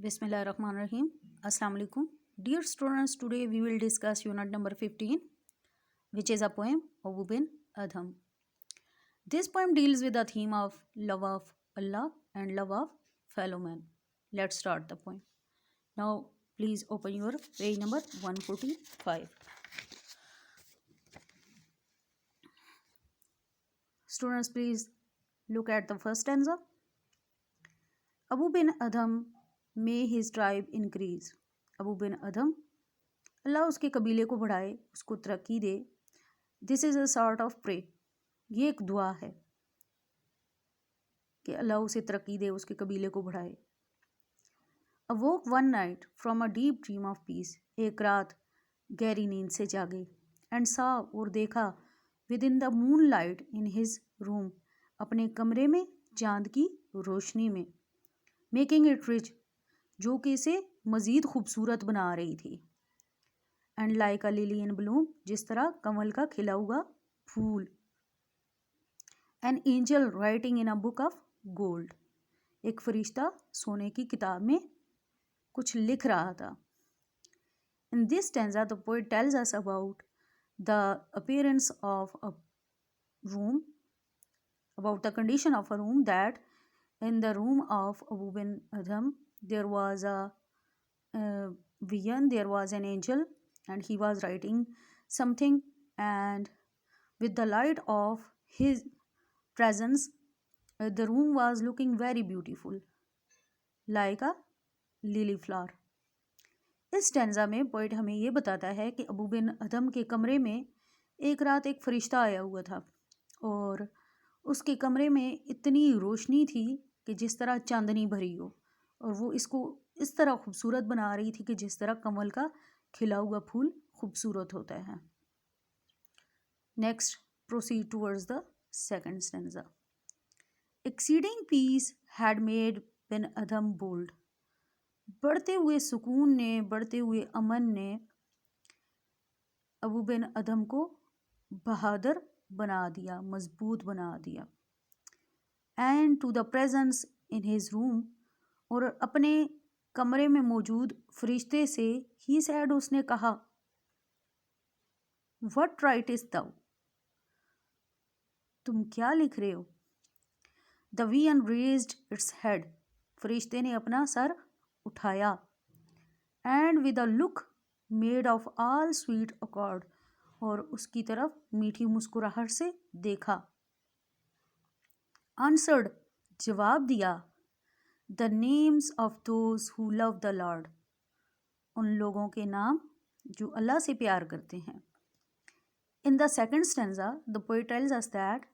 Bismillahirrahmanirrahim. Assalamu alaikum. Dear students, today we will discuss unit number 15, which is a poem of Abu bin Adham. This poem deals with the theme of love of Allah and love of fellow man. Let's start the poem. Now, please open your page number 145. Students, please look at the first stanza. Abu bin Adham, may his tribe increase. Abu बिन अदम, अल्लाह उसके कबीले को बढ़ाए, उसको तरक्की दे. This is a sort of pray, ये एक दुआ है कि अल्लाह उसे तरक्की दे, उसके कबीले को बढ़ाए. अवोक one night from a deep dream of peace, एक रात गहरी नींद से जागे. एंड सा, और देखा, with in the moon light in his room, अपने कमरे में चांद की रोशनी में. मेकिंग इट रिच, जो कि इसे मज़ीद खूबसूरत बना रही थी. And like a lily in bloom, जिस तरह कमल का खिला हुआ फूल. An angel writing in a book of gold, एक फरिश्ता सोने की किताब में कुछ लिख रहा था. In this stanza the poet tells us about the appearance of a room, about the condition of a room, that in the room of Abu bin Adham there was a vision, there was an angel, and he was writing something, and with the light of his presence the room was looking very beautiful like a lily flower. इस stanza में poet हमें ये बताता है कि अबू बिन अदम के कमरे में एक रात एक फरिश्ता आया हुआ था, और उसके कमरे में इतनी रोशनी थी कि जिस तरह चांदनी भरी हो, और वो इसको इस तरह खूबसूरत बना रही थी कि जिस तरह कमल का खिला हुआ फूल खूबसूरत होता है. Next proceed towards the second stanza. Exceeding peace had made Ben Adhem bold, बढ़ते हुए सुकून ने, बढ़ते हुए अमन ने अबू बिन अदम को बहादुर बना दिया, मजबूत बना दिया. And to the presence in his room, और अपने कमरे में मौजूद फरिश्ते से ही सैड, उसने कहा, व्हाट राइट इज दाउ, तुम क्या लिख रहे हो. The vision raised its head, फरिश्ते ने अपना सर उठाया. And with a look made of all sweet accord, और उसकी तरफ मीठी मुस्कुराहट से देखा. आंसर्ड, जवाब दिया. The names of those who love the Lord, उन लोगों के नाम जो अल्लाह से प्यार करते हैं. In the second stanza the poet tells us that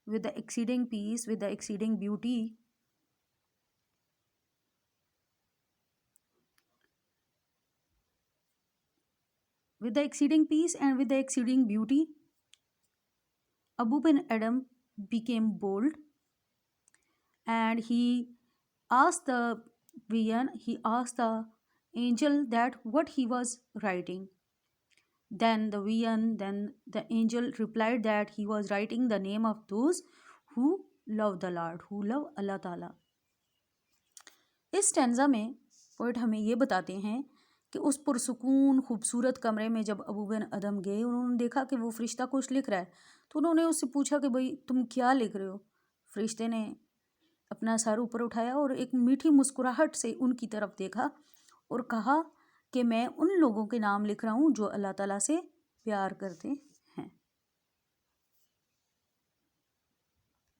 with the exceeding peace, with the exceeding beauty, with the exceeding peace and with the exceeding beauty, Abu bin Adam became bold, and he asked the vision, he asked the angel that what he was writing. Then the angel replied that he was writing the name of those who love the Lord, who love Allah Ta'ala. इस stanza में poet हमें ये बताते हैं कि उस पुरसुकून खूबसूरत कमरे में जब अबू बिन अदम गए, उन्होंने देखा कि वो फरिश्ता कुछ लिख रहा है, तो उन्होंने उससे पूछा कि भाई तुम क्या लिख रहे हो. फरिश्ते ने अपना सर ऊपर उठाया और एक मीठी मुस्कुराहट से उनकी तरफ देखा और कहा कि मैं उन लोगों के नाम लिख रहा हूँ जो अल्लाह ताला से प्यार करते